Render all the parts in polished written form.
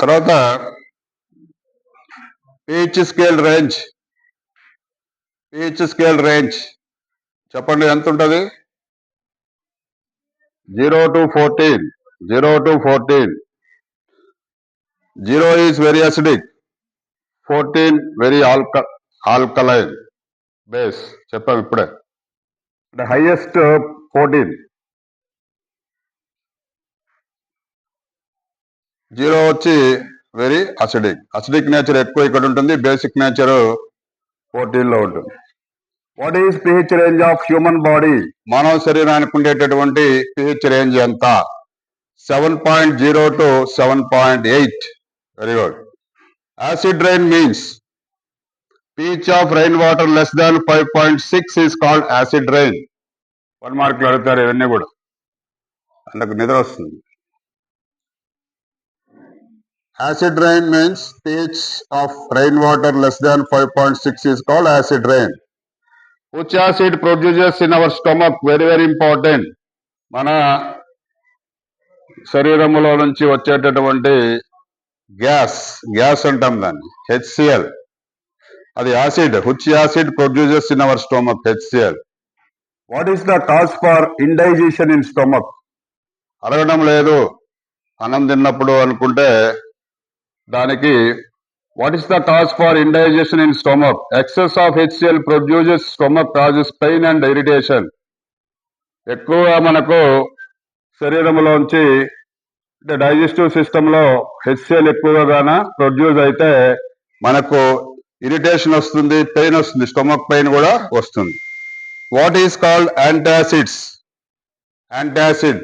తర్వాత pH scale range చెప్పండి ఎంత ఉంటుంది? 0 to 14. 0 to 14. 0 is very acidic, 14 very alkaline base. చెప్పాం ఇప్పుడే. The highest 14. 0 వచ్చి వెరీ అసిడిక్ నేచర్ ఎక్కువ ఇక్కడ ఉంటుంది, బేసిక్ నేచర్ 14 లో ఉంటుంది. What is pH range of human body? మానవ శరీరానికి ఉండేటటువంటి పిహెచ్ రేంజ్ ఎంత? 7.0 to 7.8. Very good. Acid rain means pH of rainwater less than 5.6 is called acid rain. 1 మార్కులు అడుగుతారు ఇవన్నీ కూడా, అందుకు నిద్ర వస్తుంది. Acid rain means pH of rainwater less than 5.6 is called acid rain. Which acid produces in our stomach? Very very important. మన శరీరంలో నుంచి వచ్చేటటువంటి గ్యాస్ అంటాం దాన్ని, HCl. అది acid. which acid produces in our stomach? HCl. What is the cause for indigestion in stomach? అరగడం లేదు అన్నం తిన్నప్పుడు అనుకుంటే దానికి what is the cause for indigestion in stomach? Excess of HCl produces stomach causes pain and irritation. ఎక్కువగా మనకు శరీరంలోంచి అంటే digestive సిస్టంలో HCl ఎక్కువగా ప్రొడ్యూస్ అయితే మనకు ఇరిటేషన్ వస్తుంది, పెయిన్ వస్తుంది, స్టొమక్ పెయిన్ కూడా వస్తుంది. What is called antacids? Antacid.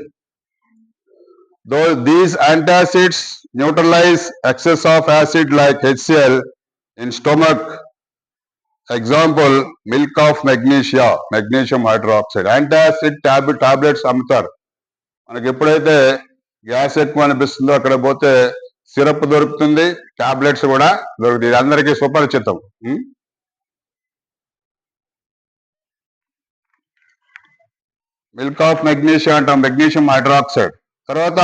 Though these antacids neutralize excess of acid like HCl in stomach. Example, milk of magnesia, magnesium hydroxide. Antacid tablets అమ్ముతారు. మనకి ఎప్పుడైతే గ్యాస్ ఎక్కువ అనిపిస్తుందో అక్కడ పోతే సిరప్ దొరుకుతుంది, టాబ్లెట్స్ కూడా దొరుకుతుంది. అందరికీ సుపరిచితం. మిల్క్ ఆఫ్ మెగ్నీషియా అంటాం, మెగ్నీషియం హైడ్రాక్సైడ్. తర్వాత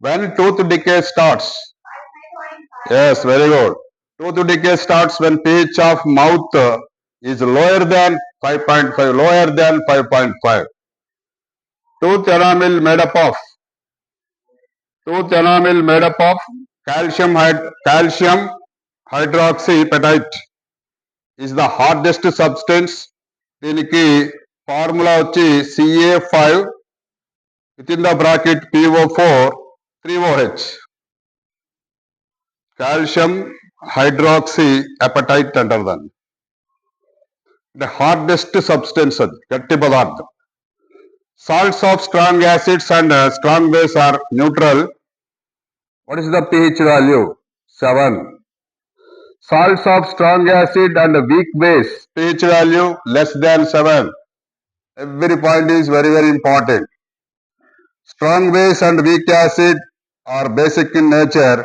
when tooth decay starts? Yes, very good. Tooth decay starts when pH of mouth is lower than 5.5. Tooth enamel made up of calcium hydroxyapatite is the hardest substance. దీనికి formula వచ్చి Ca5 within the bracket PO4 3OH. Calcium hydroxyapatite అంటారు దాన్ని. The hardest substance, అది గట్టి పదార్థం. Salts of strong acids and strong base are neutral. What is the pH value? 7. Salts of strong acid and weak base, pH value less than 7. Every point is very very important. Strong base and weak acid are basic in nature.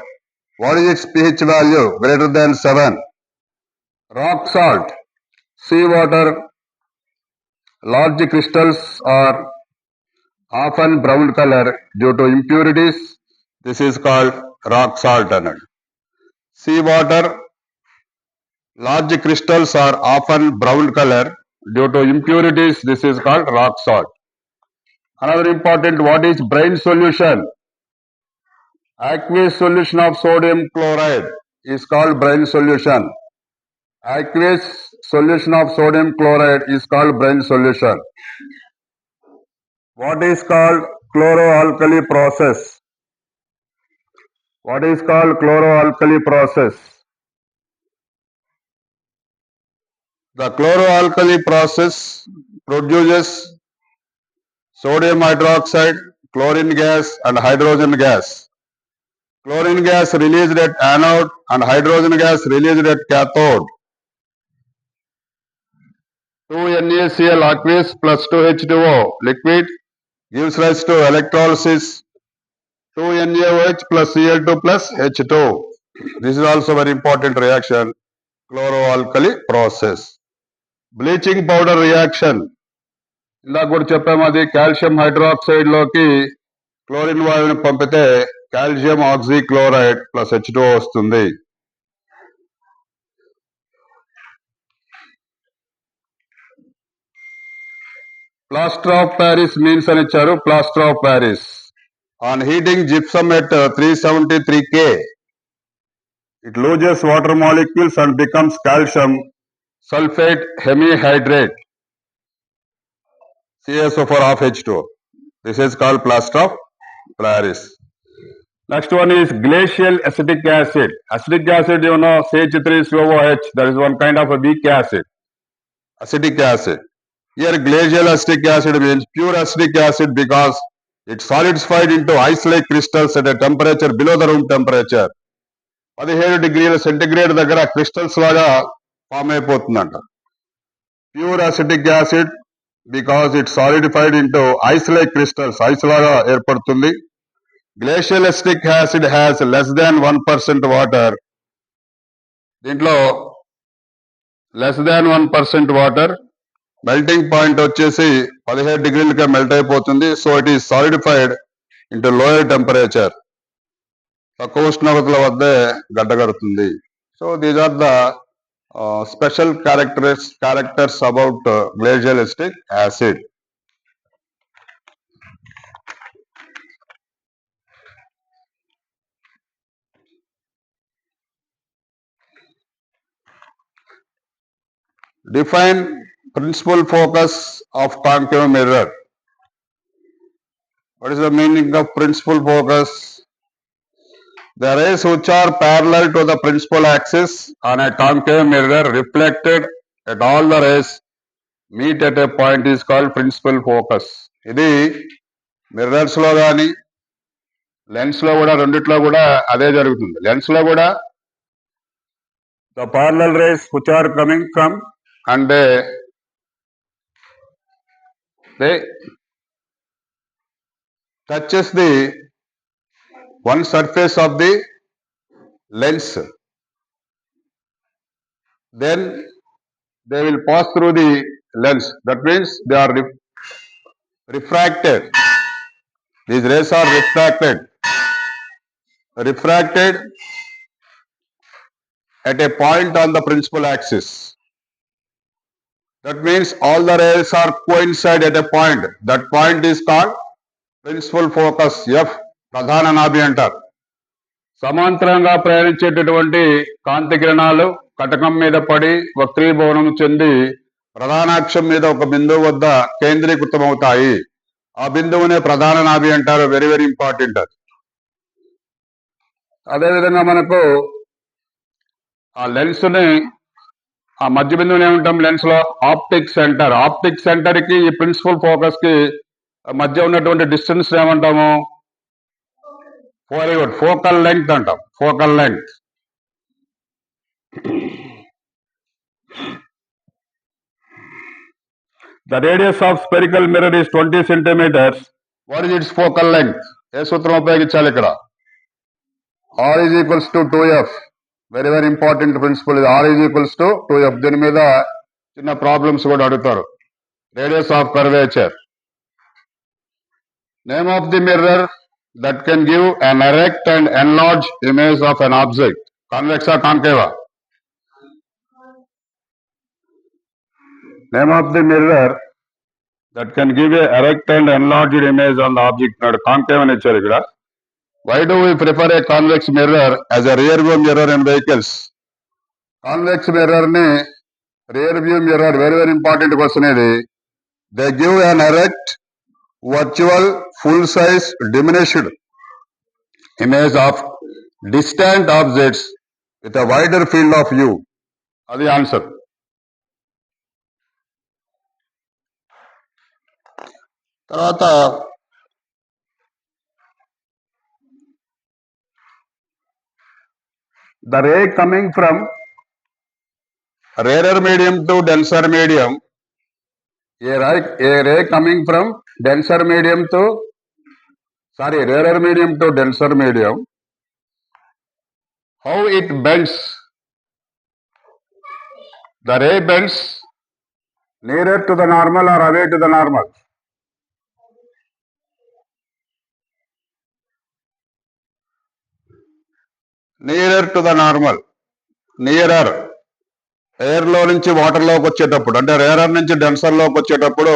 What is its pH value? Greater than 7. Rock salt, sea water, large crystals are often brown color due to impurities. This is called rock salt. Sea water, large crystals are often brown color due to impurities. This is called rock salt. Another important, what is brine solution? Aqueous solution of sodium chloride is called brine solution. Aqueous solution of sodium chloride is called brine solution. What is called chloroalkali process? What is called chloroalkali process? The chloroalkali process produces sodium hydroxide, chlorine gas and hydrogen gas. Chlorine gas released at anode and hydrogen gas released at cathode. 2NaCl aqueous plus 2H2O liquid gives rise to electrolysis 2NaOH plus Cl2 plus H2. This is also very important reaction, chloroalkali process. Bleaching powder reaction. ఇందాక కూడా చెప్పాము, అది calcium hydroxide లోకి chlorine వాయువుని పంపితే calcium oxychloride plus H2O వస్తుంది. Plaster of Paris means అని ఇచ్చారు. Plaster of Paris on heating gypsum at 373 K it loses water molecules and becomes calcium sulfate hemihydrate CaSO4 half H2O. This is called plaster of Paris. Next one is glacial acetic acid. Acetic acid, you know, CH3COOH, that is one kind of a weak acid. Acetic acid. Here glacial acetic acid means pure acetic acid because it solidified into ice-like crystals at a temperature below the room temperature. 17 degrees centigrade దగ్గర crystals లాగా form అయిపోతుందంట. Pure acetic acid because it solidified into ice like crystals, ice లాగా ఏర్పడుతుంది. Glacial acetic acid has less than 1% water. దీంట్లో less than 1% water, melting point వచ్చేసి 17 డిగ్రీలకే melt అయిపోతుంది. So it is solidified into lower temperature, తక్కువ ఉష్ణోగ్రతల వద్దే గడ్డగడుతుంది. So these are the special characters about glacial acetic acid. Define principal focus of concave mirror. What is the meaning of principal focus? The rays which are parallel to the principal axis on a concave mirror reflected at all the rays meet at a point is called principal focus. ఇది mirrors లో కానీ lens లో కూడా, రెండిట్లో కూడా అదే జరుగుతుంది. Lens లో కూడా the parallel rays which are coming from and they touches the one surface of the lens, then they will pass through the lens. That means they are refracted. These rays are refracted at a point on the principal axis. That means all the rays are coincide at a point. That point is called principal focus. F ప్రధాన నాభి అంటారు. సమాంతరంగా ప్రయాణించేటటువంటి కాంతి కిరణాలు కటకం మీద పడి వక్రీభవనం చెంది ప్రధానాక్షం మీద ఒక బిందువు వద్ద కేంద్రీకృతమవుతాయి. ఆ బిందువునే ప్రధాన నాభి అంటారు. వెరీ వెరీ ఇంపార్టెంట్ అది. అదేవిధంగా మనకు ఆ లెన్స్ ని, ఆ మధ్య బిందువుని ఏమంటాం లెన్స్ లో? Optic centre. ఆప్టిక్ సెంటర్ కి ఈ ప్రిన్సిపల్ ఫోకస్ కి మధ్య ఉన్నటువంటి డిస్టెన్స్ ఏమంటాము? వెరీ గుడ్, ఫోకల్ లెంగ్త్ అంటాం. Focal length. The radius of spherical mirror is 20 centimeters. What is its focal length? ఏ సూత్రం ఉపయోగించాలి ఇక్కడ? R is equals to 2F. Very very important principle ఇది. R is equals to 2F. దీని మీద చిన్న problems కూడా అడుగుతారు. Radius of curvature. Name of the mirror that can give an erect and enlarged image of an object. Convexa, concava. Name of the mirror that can give a erect and enlarged image on the object. Not concave అని ఇచ్చారు ఇక్కడ. Why do we prefer a convex mirror as a rear view mirror in vehicles? Convex mirror ni rear view mirror, very very important question ఇది. They give an erect, virtual, full size, diminished image of distant objects with a wider field of view. అది answer. తర్వాత the ray coming from rarer medium to denser medium, a ray coming from denser medium to rarer medium to denser medium, how it bends? The ray bends nearer to the normal or away to the normal? Nearer to the normal. Nearer air లో నుంచి water లోకి వచ్చేటప్పుడు, అంటే rarer నుంచి denser లోకి వచ్చేటప్పుడు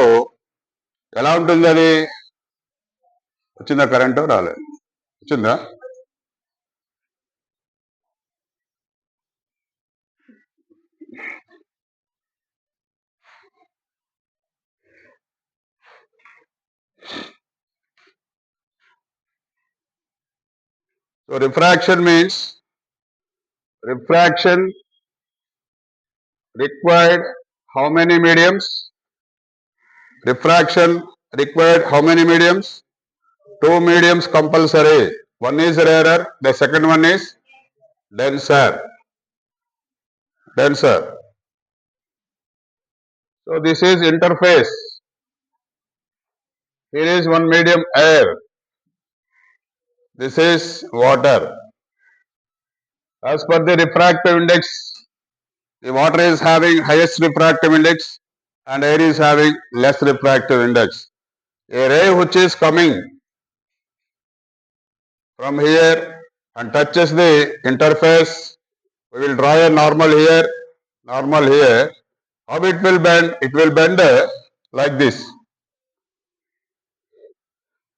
ఎలా ఉంటుంది అది? వచ్చిందా కరెంటు? రాలేదు. వచ్చిందా? So refraction means refraction required how many mediums? Refraction required how many mediums? Two mediums compulsory. One is rarer, the second one is denser. Denser. So this is interface. Here is one medium air. This is water. As per the refractive index, the water is having highest refractive index and air is having less refractive index. A ray which is coming from here and touches the interface, we will draw a normal here, normal here. How it will bend? It will bend like this.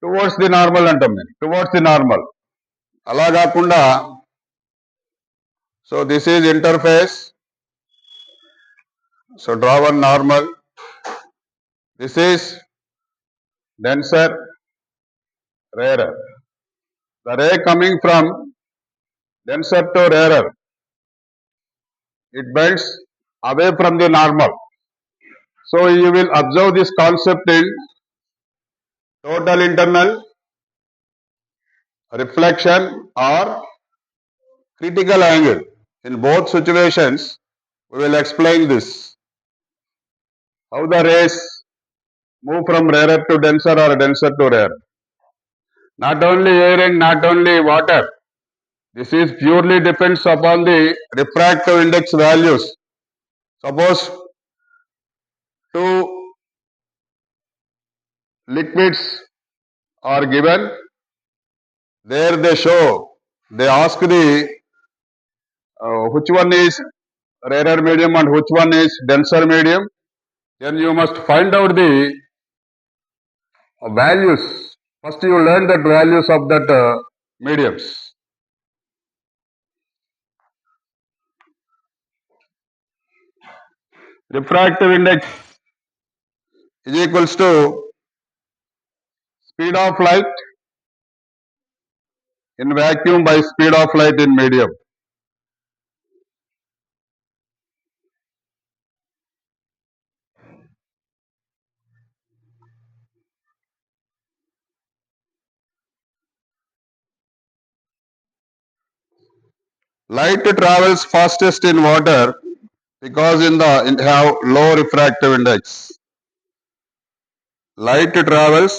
Towards the normal అంటాం నేను. Towards the normal. అలా కాకుండా, so this is interface. So draw one normal. This is denser, rarer. The ray coming from denser to rarer, it bends away from the normal. So you will observe this concept in total internal reflection or critical angle. In both situations, we will explain this. How the rays move from rarer to denser or denser to rarer. Not only air and not only water. This is purely depends upon the refractive index values. Suppose two liquids are given, there they show, they ask the which one is rarer medium and which one is denser medium. Then you must find out the values. First you learn the values of that mediums. Refractive index is equals to speed of light in vacuum by speed of light in medium. Light travels fastest in water because it have low refractive index. Light travels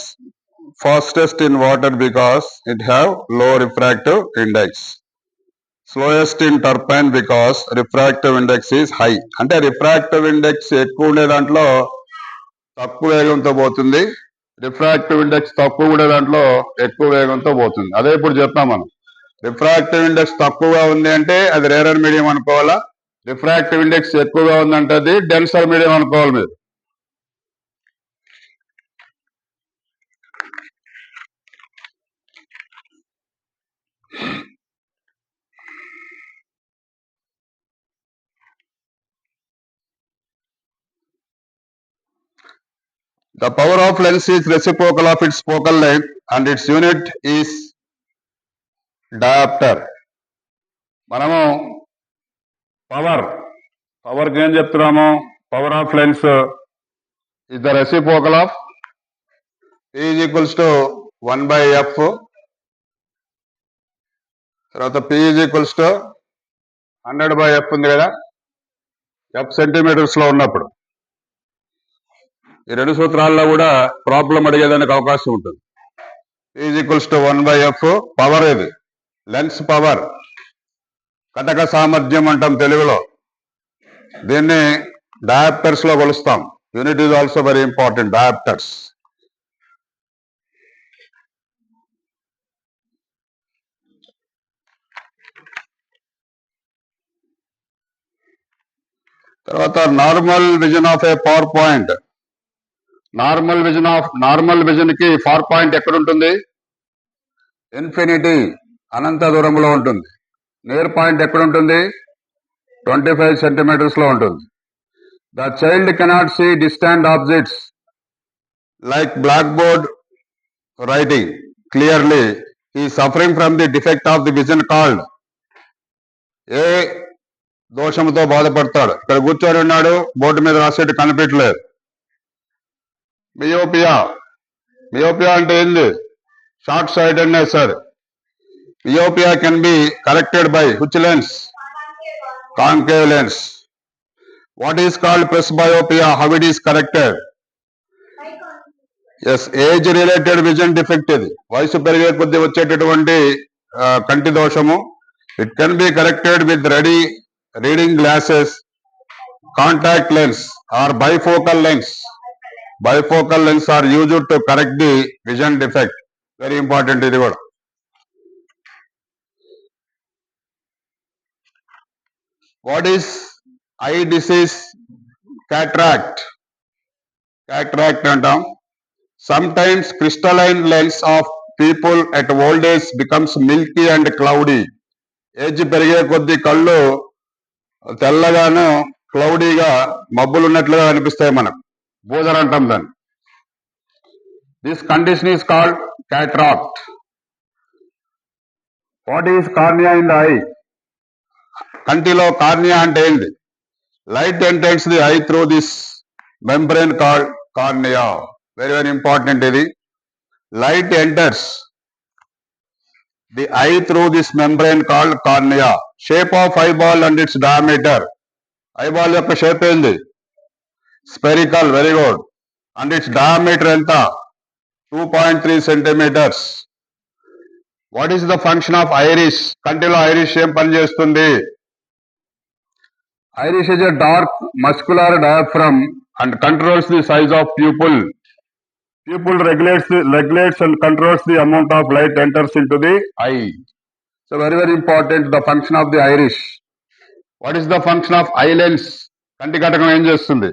fastest in water because it have low refractive index. Slowest in turbine because refractive index is high. అంటే refractive index ఎక్కువ ఉండే దాంట్లో తక్కువ వేగంతో పోతుంది, refractive index తక్కువ ఉండే దాంట్లో ఎక్కువ వేగంతో పోతుంది. అదే ఇప్పుడు చెప్తాం మనం. రిఫ్రాక్టివ్ ఇండెక్స్ తక్కువగా ఉంది అంటే అది రేరర్ మీడియం అనుకోవాలా, రిఫ్రాక్టివ్ ఇండెక్స్ ఎక్కువగా ఉందంటే అది డెన్సర్ మీడియం అనుకోవాలి మీరు. The power of lens is reciprocal of its focal length and its unit is diopter. మనము పవర్కి ఏం చెప్తున్నాము? Power of lens is the reciprocal of P is equals to 1 by F. తర్వాత P is equals to 100 by F ఉంది కదా, F centimetres లో ఉన్నప్పుడు. ఈ రెండు సూత్రాల్లో కూడా ప్రాబ్లం అడిగేదానికి అవకాశం ఉంటుంది. P is equals to 1 by F. Power ఇది, లెన్స్ పవర్, కటక సామర్థ్యం అంటాం తెలుగులో. దీన్ని డయాప్టర్స్ లో కొలుస్తాం. Unit is also very important, dioptres. తర్వాత normal vision of a power point. Normal vision కి పవర్ పాయింట్ ఎక్కడ ఉంటుంది? ఇన్ఫినిటీ, అనంత దూరంలో ఉంటుంది. నియర్ పాయింట్ ఎక్కడ ఉంటుంది? 25 centimeters లో ఉంటుంది. The child cannot see distant objects like black board writing clearly. He suffering from the defect of the vision called. ఏ దోషంతో బాధపడతాడు? ఇక్కడ కూర్చొని ఉన్నాడు, బోర్డు మీద రాసేట్టు కనిపించలేదు. మియోపియా. మియోపియా అంటే ఏంది? Short sightedness sir. Myopia can be corrected by which lens? Concave lens. What is called presbyopia? How it is corrected? Yes, age related vision defect ఇది. వయసు పెరిగే కొద్దీ వచ్చేటటువంటి కంటి దోషము. It can be corrected with reading glasses, contact lens or bifocal lens. Bifocal lens are used to correct the vision defect. Very important ఇది కూడా. What is eye disease? Cataract. Cataract అంటాం. Sometimes crystalline lens of people at old age becomes milky and cloudy. Age పెరిగే కొద్దీ కళ్ళు తెల్లగాను క్లౌడీగా మబ్బులు ఉన్నట్లుగా అనిపిస్తాయి మనకు. బూజర్ అంటాం దాన్ని. This condition is called cataract. What is cornea in the eye? కంటిలో కార్నియా అంటే ఏంటి? Light enters the eye through this membrane called cornea. Very very important ఇది. Light enters the eye through this membrane called cornea. Shape of eyeball and its diameter. Eyeball యొక్క shape ఏంది? Spherical. Very good. And its diameter ఎంత? 2.3 centimeters. What is the function of iris? కంటిలో iris ఏం పనిచేస్తుంది? Iris is a dark muscular diaphragm and controls the size of pupil. Pupil regulates and controls the amount of light enters into the eye. So very very important, the function of the iris. What is the function of eye lens? Kanti katakam em chestundi?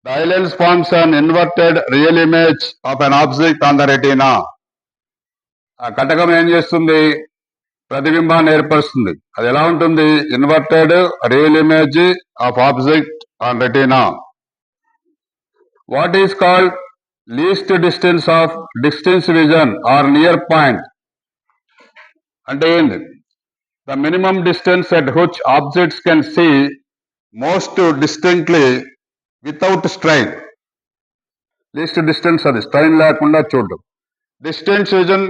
The eye lens forms an inverted real image of an object on the retina. ఆ కటకం ఏం చేస్తుంది? ప్రతిబింబాన్ని ఏర్పరుస్తుంది. అది ఎలా ఉంటుంది? Inverted real image of object on retina. What is called least distance of distance vision or near point? అంటే ఏంటి? The minimum distance at which objects can see most distinctly without strain. Least distance అది strain లేకుండా చూడడం. Distance vision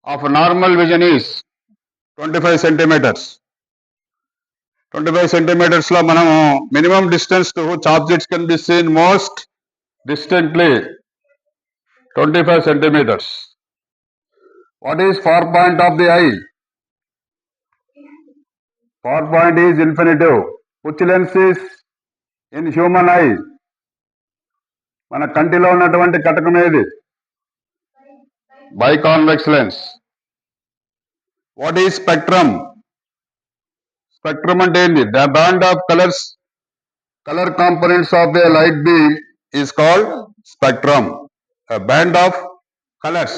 of normal vision is 25 centimeters. 25 centimeters లో మనము minimum distance to which objects can be seen most distantly 25 centimeters. What is far point of the eye? Far point is infinitive. Which lens is in human eye? మన కంటిలో ఉన్నటువంటి కటకం ఏది? Biconvex lens. What is spectrum? Spectrum అంటే ఏంటి? The band of colour components of A light beam is called spectrum, a band of colors.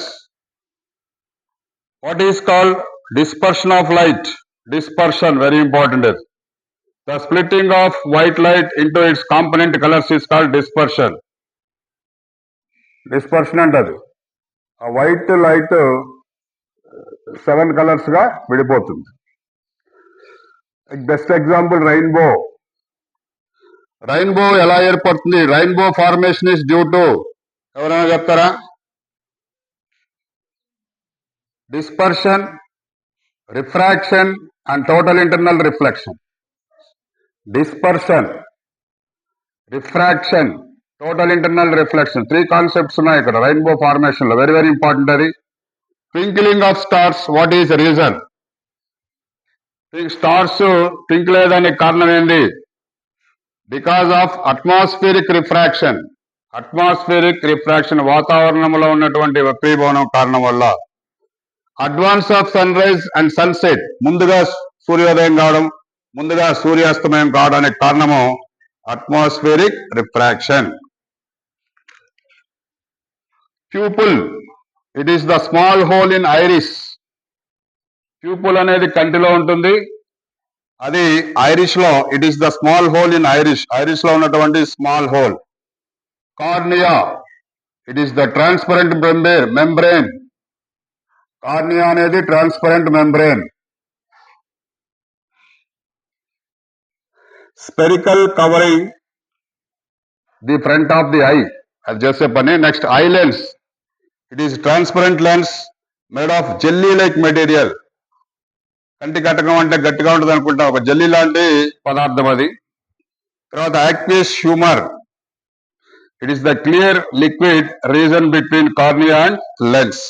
What is called dispersion of light? Dispersion, very important. The splitting of white light into its component colors is called dispersion. Dispersion అంటది ఆ white light 7 colours గా విడిపోతుంది. Best example rainbow. Rainbow ఎలా ఏర్పడుతుంది? Rainbow formation is due to, ఎవరైనా చెప్తారా? Dispersion, refraction and total internal reflection. Dispersion, refraction, total internal reflection. 3 concepts ఉన్నాయి ఇక్కడ రెయిన్బో ఫార్మేషన్ లో. వెరీ వెరీ ఇంపార్టెంట్ అది. Twinkling of stars, what is reason? Stars twinkle అయ్యేదానికి కారణం ఏంది? Because of atmospheric refraction. Atmospheric refraction, వాతావరణంలో ఉన్నటువంటి వక్రీభవనం కారణం వల్ల. Advance of sunrise and sunset, ముందుగా సూర్యోదయం కావడం, ముందుగా సూర్యాస్తమయం కావడానికి కారణము atmospheric refraction. Pupil, it is the small hole in iris. Pupil అనేది కంటిలో ఉంటుంది, అది ఐరిష్ లో it is the small hole in iris లో ఉన్నటువంటి small hole. Cornea, it is the transparent membrane. Cornea అనేది transparent membrane. Spherical covering the front of the eye, అది చేసే పని. Next eye lens, it is transparent lens made of jelly like material. కంటి కటకం అంటే గట్టిగా ఉంటుంది అనుకుంటా, ఒక జెల్లీ లాంటి పదార్థం అది. తర్వాత aqueous humour, it is the clear liquid reason between cornea and lens.